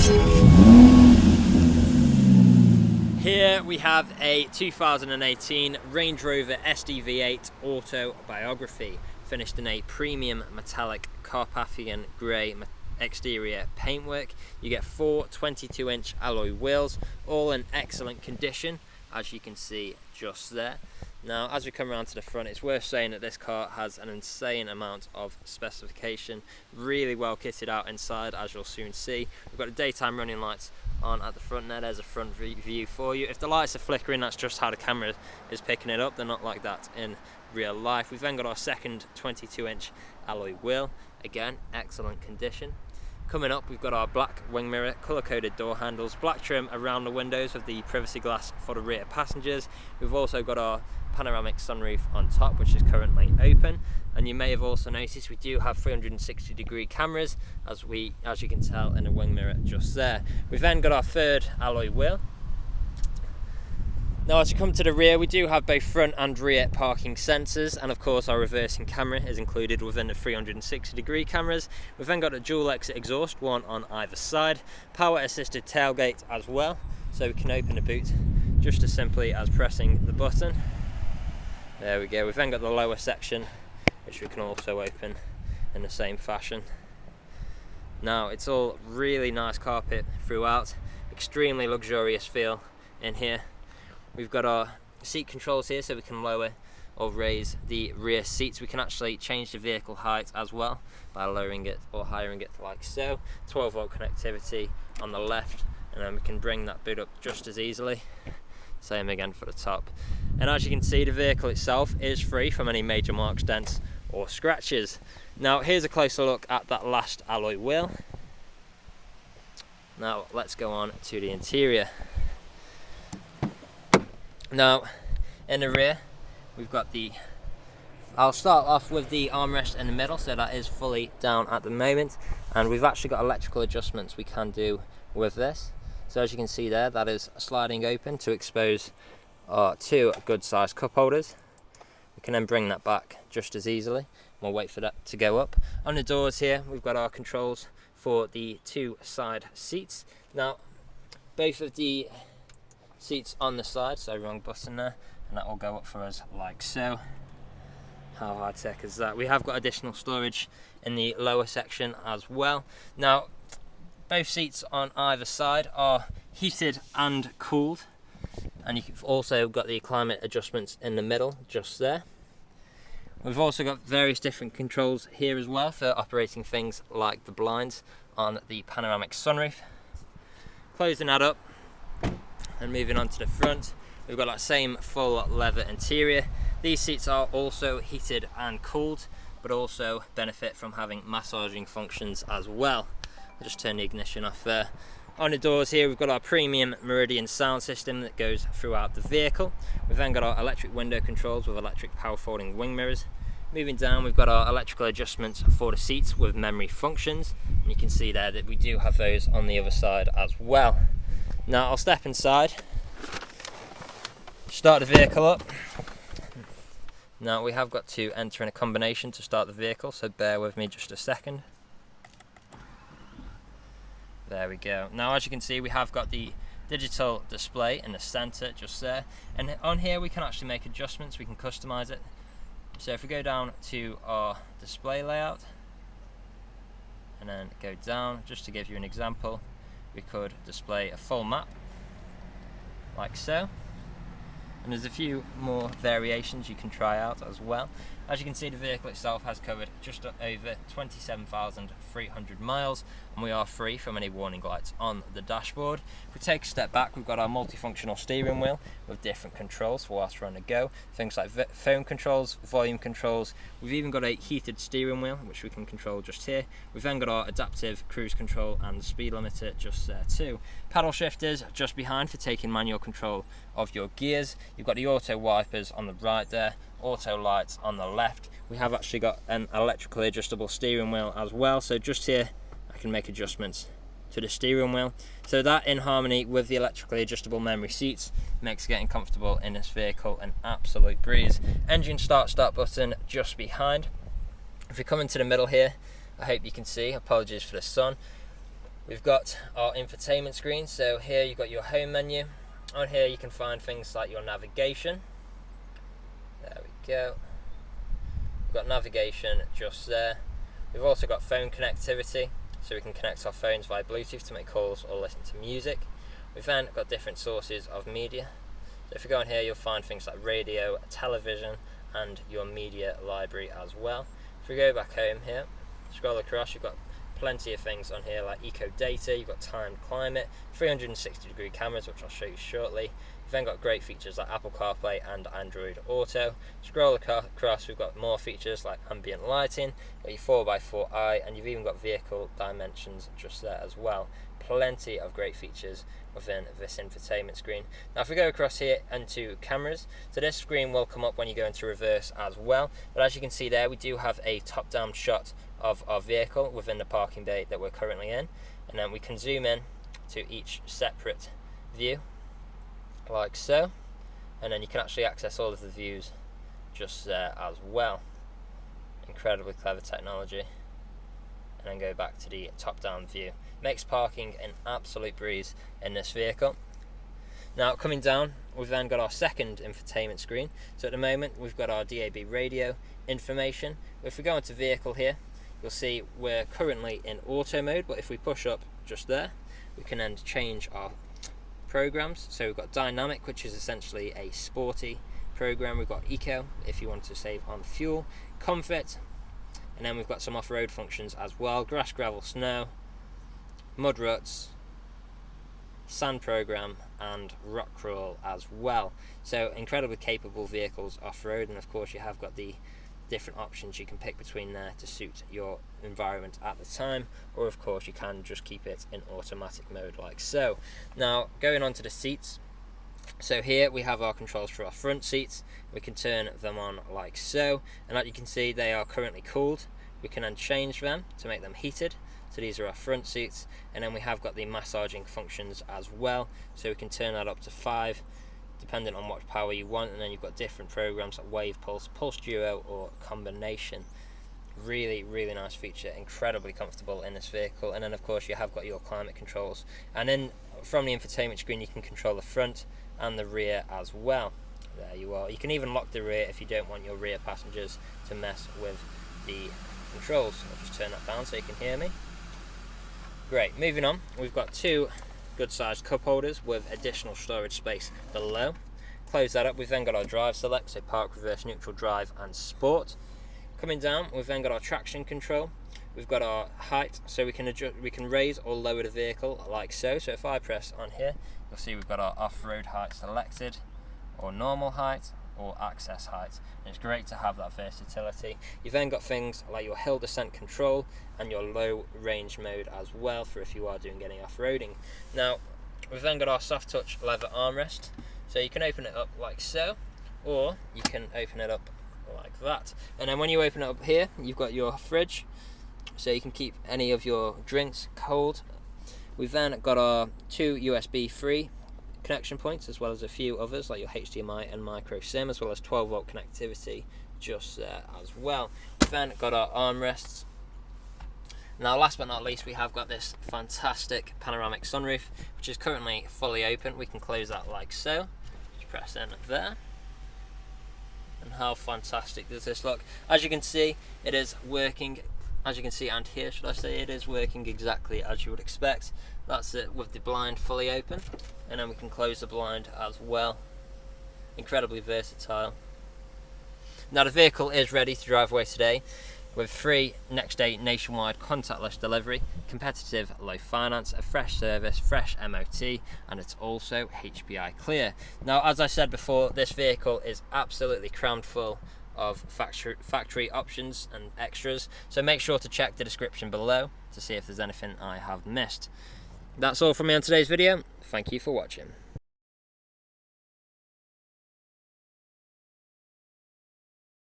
Here we have a 2018 Range Rover SDV8 Autobiography, finished in a premium metallic Carpathian grey exterior paintwork. You get 4 22-inch alloy wheels, all in excellent condition, as you can see just there. Now, as we come around to the front, it's worth saying that this car has an insane amount of specification, really well kitted out inside, as you'll soon see. We've got the daytime running lights on at the front there. There's a front view for you. If the lights are flickering, that's just how the camera is picking it up. They're not like that in real life. We've then got our second 22-inch alloy wheel, again excellent condition. Coming up, we've got our black wing mirror, colour-coded door handles, black trim around the windows with the privacy glass for the rear passengers. We've also got our panoramic sunroof on top, which is currently open, and you may have also noticed we do have 360-degree cameras, as you can tell in the wing mirror just there. We've then got our third alloy wheel. Now, as you come to the rear, we do have both front and rear parking sensors, and of course our reversing camera is included within the 360-degree cameras. We've then got a dual exit exhaust, one on either side, power assisted tailgate as well, so we can open the boot just as simply as pressing the button. There we go. We've then got the lower section, which we can also open in the same fashion. Now, it's all really nice carpet throughout, extremely luxurious feel in here. We've got our seat controls here, so we can lower or raise the rear seats. We can actually change the vehicle height as well by lowering it or hiring it like so. 12-volt connectivity on the left, and then we can bring that boot up just as easily. Same again for the top. And as you can see, the vehicle itself is free from any major marks, dents or scratches. Now, here's a closer look at that last alloy wheel. Now let's go on to the interior. Now, in the rear, we've got I'll start off with the armrest in the middle, so that is fully down at the moment, and we've actually got electrical adjustments we can do with this. So as you can see there, that is sliding open to expose our 2 good sized cup holders. We can then bring that back just as easily. We'll wait for that to go up. On the doors here, we've got our controls for the 2 side seats. Now, both of the seats on the side, so wrong button there, and that will go up for us like so. How high tech is that? We have got additional storage in the lower section as well. Now, both seats on either side are heated and cooled, and you've also got the climate adjustments in the middle just there. We've also got various different controls here as well for operating things like the blinds on the panoramic sunroof. Closing that up and moving on to the front, we've got that same full leather interior. These seats are also heated and cooled, but also benefit from having massaging functions as well. I'll just turn the ignition off there. On the doors here, we've got our premium Meridian sound system that goes throughout the vehicle. We've then got our electric window controls with electric power folding wing mirrors. Moving down, we've got our electrical adjustments for the seats with memory functions, and you can see there that we do have those on the other side as well. Now, I'll step inside, start the vehicle up. Now, we have got to enter in a combination to start the vehicle, so bear with me just a second. There we go. Now, as you can see, we have got the digital display in the center just there, and on here we can actually make adjustments. We can customize it. So if we go down to our display layout and then go down, just to give you an example, we could display a full map like so, and there's a few more variations you can try out as well. As you can see, the vehicle itself has covered just over 27,300 miles, and we are free from any warning lights on the dashboard. If we take a step back, we've got our multifunctional steering wheel with different controls for whilst we're on the go. Things like phone controls, volume controls. We've even got a heated steering wheel, which we can control just here. We've then got our adaptive cruise control and the speed limiter just there too. Paddle shifters just behind for taking manual control of your gears. You've got the auto wipers on the right there, auto lights on the left. We have actually got an electrically adjustable steering wheel as well, so just here I can make adjustments to the steering wheel. So that, in harmony with the electrically adjustable memory seats, makes getting comfortable in this vehicle an absolute breeze. Engine start button just behind. If we come into the middle here, I hope you can see, apologies for the sun, We've got our infotainment screen, so here you've got your home menu. On here you can find things like your navigation. There we go. We've got navigation just there. We've also got phone connectivity, so we can connect our phones via Bluetooth to make calls or listen to music. We've then got different sources of media. So if you go on here, you'll find things like radio, television, and your media library as well. If we go back home here, scroll across, you've got plenty of things on here like eco data, you've got timed climate, 360-degree cameras, which I'll show you shortly. You've then got great features like Apple CarPlay and Android Auto. Scroll across, we've got more features like ambient lighting, you've got your 4x4i, and you've even got vehicle dimensions just there as well. Plenty of great features within this infotainment screen. Now if we go across here into cameras, so this screen will come up when you go into reverse as well, but as you can see there, we do have a top-down shot of our vehicle within the parking bay that we're currently in, and then we can zoom in to each separate view like so, and then you can actually access all of the views just there as well. Incredibly clever technology. And then go back to the top-down view. Makes parking an absolute breeze in this vehicle. Now coming down, we've then got our second infotainment screen. So at the moment we've got our DAB radio information. If we go into vehicle here, you'll see we're currently in auto mode, but if we push up just there, we can then change our programs. So we've got dynamic, which is essentially a sporty program. We've got eco, if you want to save on fuel, comfort, and then we've got some off-road functions as well: grass, gravel, snow, mud ruts, sand program, and rock crawl as well. So incredibly capable vehicles off-road, and of course you have got the different options you can pick between there to suit your environment at the time, or of course you can just keep it in automatic mode like so. Now going on to the seats, so here we have our controls for our front seats. We can turn them on like so, and like you can see they are currently cooled. We can then change them to make them heated. So these are our front seats, and then we have got the massaging functions as well, so we can turn that up to 5 depending on what power you want, and then you've got different programs like wave, pulse, pulse duo, or combination. Really nice feature, incredibly comfortable in this vehicle. And then of course you have got your climate controls, and then from the infotainment screen you can control the front and the rear as well. There you are. You can even lock the rear if you don't want your rear passengers to mess with the controls. I'll just turn that down so you can hear me. Great, moving on, we've got 2 good sized cup holders with additional storage space below. Close that up, we've then got our drive select, so park, reverse, neutral, drive and sport. Coming down, we've then got our traction control. We've got our height, so we can raise or lower the vehicle like so. So if I press on here, you'll see we've got our off-road height selected, or normal height, or access height. And it's great to have that versatility. You've then got things like your hill descent control and your low range mode as well, for if you are doing any off-roading. Now we've then got our soft touch leather armrest, so you can open it up like so, or you can open it up like that. And then when you open it up here, you've got your fridge, so you can keep any of your drinks cold. We've then got our 2 USB 3 connection points, as well as a few others like your HDMI and micro SIM, as well as 12-volt connectivity just there as well. We've then got our armrests. Now last but not least, we have got this fantastic panoramic sunroof, which is currently fully open. We can close that like so. Just press in there. And how fantastic does this look? As you can see, it is working. As you can see, and here should I say, it is working exactly as you would expect. That's it with the blind fully open, and then we can close the blind as well. Incredibly versatile. Now the vehicle is ready to drive away today with free next day nationwide contactless delivery, competitive low finance, a fresh service, fresh MOT, and it's also HPI clear. Now as I said before, this vehicle is absolutely crammed full of factory options and extras, so make sure to check the description below to see if there's anything I have missed. That's all from me on today's video. Thank you for watching.